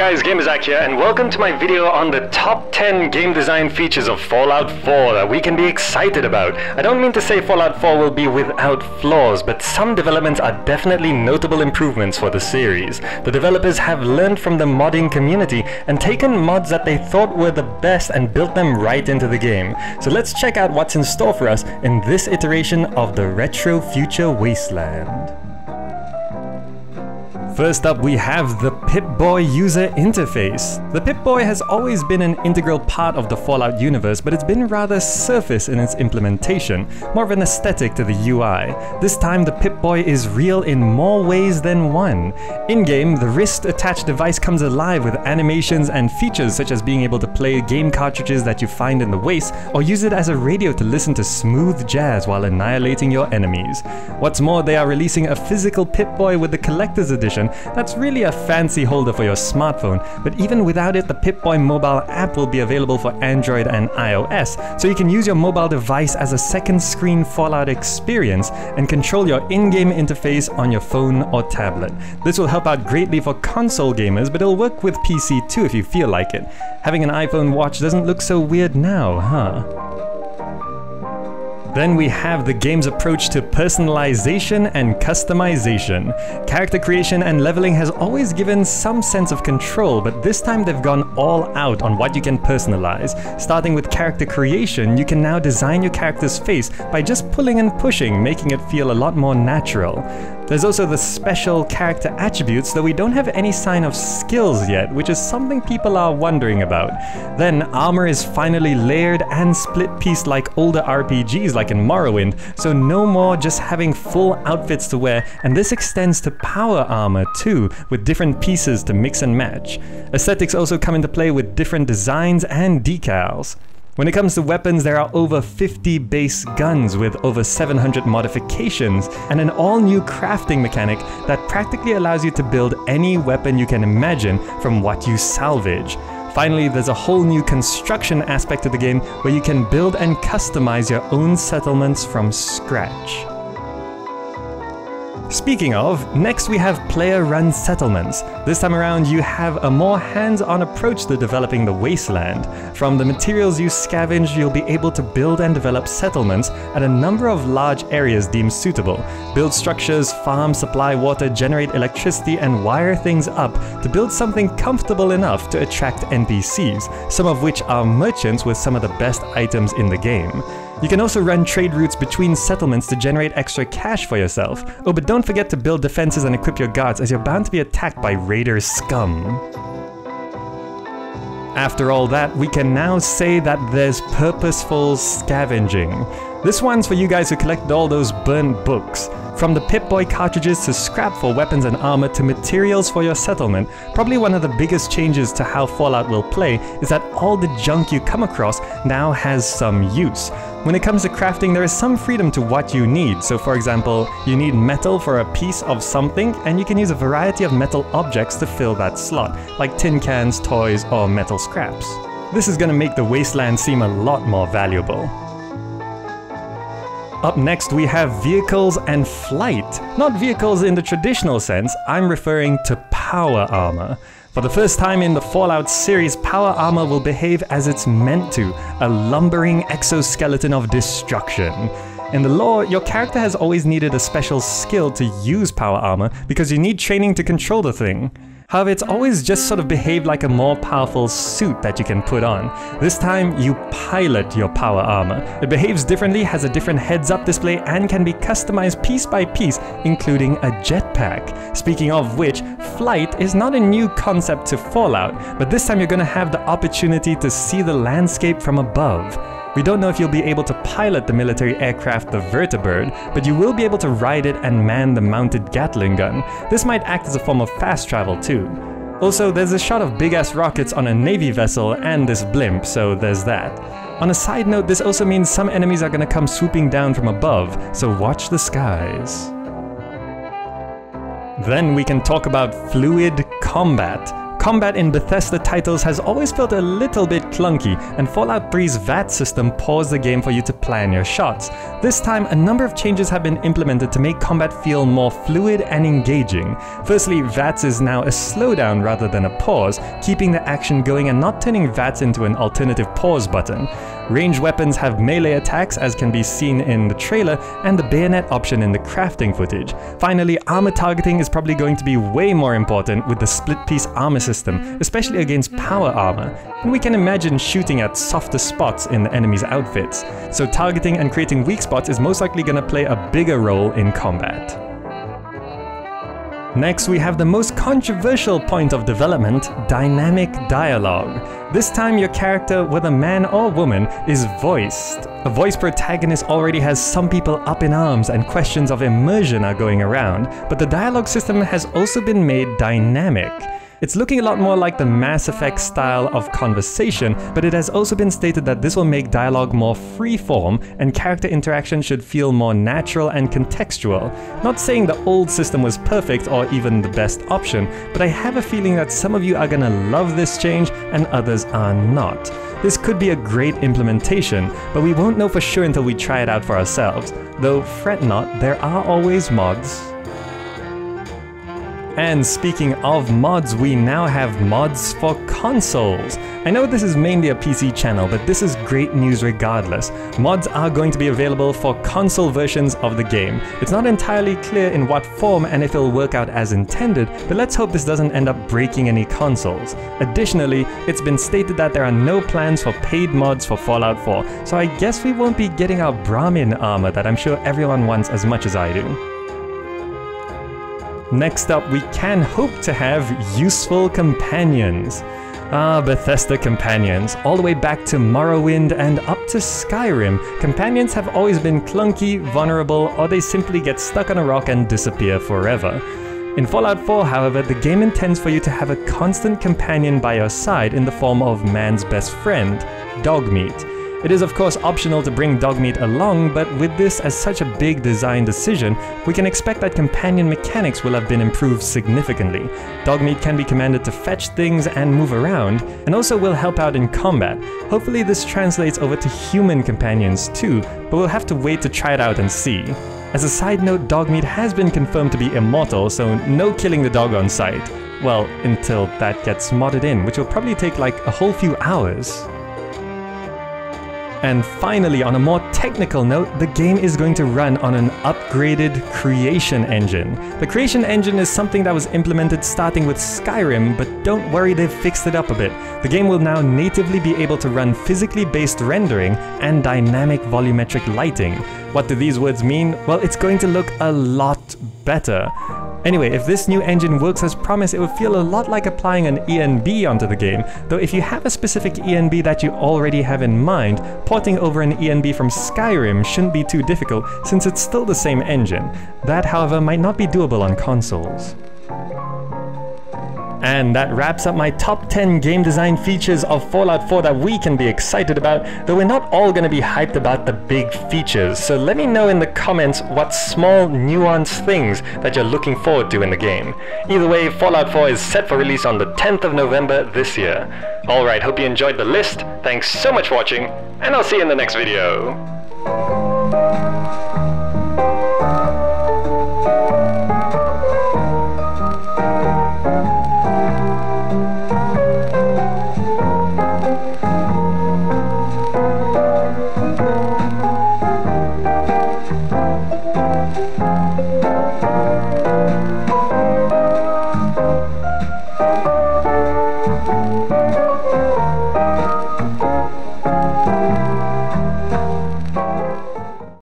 guys, GamerZach here, and welcome to my video on the top 10 game design features of Fallout 4 that we can be excited about. I don't mean to say Fallout 4 will be without flaws, but some developments are definitely notable improvements for the series. The developers have learned from the modding community and taken mods that they thought were the best and built them right into the game. So let's check out what's in store for us in this iteration of the Retro Future Wasteland. First up, we have the Pipboy user interface. The Pipboy has always been an integral part of the Fallout universe, but it's been rather surface in its implementation, more of an aesthetic to the UI. This time, the Pipboy is real in more ways than one. In-game, the wrist-attached device comes alive with animations and features such as being able to play game cartridges that you find in the waste, or use it as a radio to listen to smooth jazz while annihilating your enemies. What's more, they are releasing a physical Pipboy with the Collector's Edition. That's really a fancy holder for your smartphone, but even without it, the Pipboy mobile app will be available for Android and iOS, so you can use your mobile device as a second screen Fallout experience and control your in-game interface on your phone or tablet. This will help out greatly for console gamers, but it'll work with PC too if you feel like it. Having an iPhone watch doesn't look so weird now, huh? Then we have the game's approach to personalization and customization. Character creation and leveling has always given some sense of control, but this time they've gone all out on what you can personalize. Starting with character creation, you can now design your character's face by just pulling and pushing, making it feel a lot more natural. There's also the special character attributes, though we don't have any sign of skills yet, which is something people are wondering about. Then armor is finally layered and split-pieced like older RPGs like in Morrowind, so no more just having full outfits to wear, and this extends to power armor too, with different pieces to mix and match. Aesthetics also come into play with different designs and decals. When it comes to weapons, there are over 50 base guns with over 700 modifications and an all-new crafting mechanic that practically allows you to build any weapon you can imagine from what you salvage. Finally, there's a whole new construction aspect to the game where you can build and customize your own settlements from scratch. Speaking of, next we have player-run settlements. This time around you have a more hands-on approach to developing the wasteland. From the materials you scavenge, you'll be able to build and develop settlements at a number of large areas deemed suitable. Build structures, farm, supply water, generate electricity, and wire things up to build something comfortable enough to attract NPCs, some of which are merchants with some of the best items in the game. You can also run trade routes between settlements to generate extra cash for yourself. Oh, but don't forget to build defenses and equip your guards, as you're bound to be attacked by raider scum. After all that, we can now say that there's purposeful scavenging. This one's for you guys who collected all those burnt books. From the Pipboy cartridges to scrap for weapons and armor to materials for your settlement, probably one of the biggest changes to how Fallout will play is that all the junk you come across now has some use. When it comes to crafting, there is some freedom to what you need. So for example, you need metal for a piece of something, and you can use a variety of metal objects to fill that slot, like tin cans, toys, or metal scraps. This is gonna make the wasteland seem a lot more valuable. Up next, we have vehicles and flight. Not vehicles in the traditional sense, I'm referring to power armor. For the first time in the Fallout series, power armor will behave as it's meant to, a lumbering exoskeleton of destruction. In the lore, your character has always needed a special skill to use power armor because you need training to control the thing. However, it's always just sort of behaved like a more powerful suit that you can put on. This time, you pilot your power armor. It behaves differently, has a different heads-up display, and can be customized piece by piece, including a jetpack. Speaking of which, flight is not a new concept to Fallout, but this time you're gonna have the opportunity to see the landscape from above. We don't know if you'll be able to pilot the military aircraft, the Vertibird, but you will be able to ride it and man the mounted Gatling gun. This might act as a form of fast travel too. Also, there's a shot of big-ass rockets on a Navy vessel and this blimp, so there's that. On a side note, this also means some enemies are gonna come swooping down from above, so watch the skies. Then we can talk about fluid combat. Combat in Bethesda titles has always felt a little bit clunky, and Fallout 3's VAT system paused the game for you to plan your shots. This time, a number of changes have been implemented to make combat feel more fluid and engaging. Firstly, VATS is now a slowdown rather than a pause, keeping the action going and not turning VATS into an alternative pause button. Ranged weapons have melee attacks, as can be seen in the trailer, and the bayonet option in the crafting footage. Finally, armor targeting is probably going to be way more important with the split-piece armor system, especially against power armor, and we can imagine shooting at softer spots in the enemy's outfits. So targeting and creating weak spots is most likely going to play a bigger role in combat. Next, we have the most controversial point of development, dynamic dialogue. This time your character, whether man or woman, is voiced. A voice protagonist already has some people up in arms and questions of immersion are going around, but the dialogue system has also been made dynamic. It's looking a lot more like the Mass Effect style of conversation, but it has also been stated that this will make dialogue more free-form and character interaction should feel more natural and contextual. Not saying the old system was perfect or even the best option, but I have a feeling that some of you are gonna love this change and others are not. This could be a great implementation, but we won't know for sure until we try it out for ourselves. Though fret not, there are always mods. And speaking of mods, we now have mods for consoles. I know this is mainly a PC channel, but this is great news regardless. Mods are going to be available for console versions of the game. It's not entirely clear in what form and if it'll work out as intended, but let's hope this doesn't end up breaking any consoles. Additionally, it's been stated that there are no plans for paid mods for Fallout 4, so I guess we won't be getting our Brahmin armor that I'm sure everyone wants as much as I do. Next up, we can hope to have useful companions. Bethesda companions. All the way back to Morrowind and up to Skyrim, companions have always been clunky, vulnerable, or they simply get stuck on a rock and disappear forever. In Fallout 4, however, the game intends for you to have a constant companion by your side in the form of man's best friend, Dogmeat. It is of course optional to bring Dogmeat along, but with this as such a big design decision, we can expect that companion mechanics will have been improved significantly. Dogmeat can be commanded to fetch things and move around, and also will help out in combat. Hopefully this translates over to human companions too, but we'll have to wait to try it out and see. As a side note, Dogmeat has been confirmed to be immortal, so no killing the dog on sight. Well, until that gets modded in, which will probably take like a whole few hours. And finally, on a more technical note, the game is going to run on an upgraded creation engine. The creation engine is something that was implemented starting with Skyrim, but don't worry, they've fixed it up a bit. The game will now natively be able to run physically based rendering and dynamic volumetric lighting. What do these words mean? Well, it's going to look a lot better. Anyway, if this new engine works as promised, it would feel a lot like applying an ENB onto the game, though if you have a specific ENB that you already have in mind, porting over an ENB from Skyrim shouldn't be too difficult since it's still the same engine. That, however, might not be doable on consoles. And that wraps up my top 10 game design features of Fallout 4 that we can be excited about, though we're not all going to be hyped about the big features, so let me know in the comments what small, nuanced things that you're looking forward to in the game. Either way, Fallout 4 is set for release on the 10th of November this year. Alright, hope you enjoyed the list, thanks so much for watching, and I'll see you in the next video.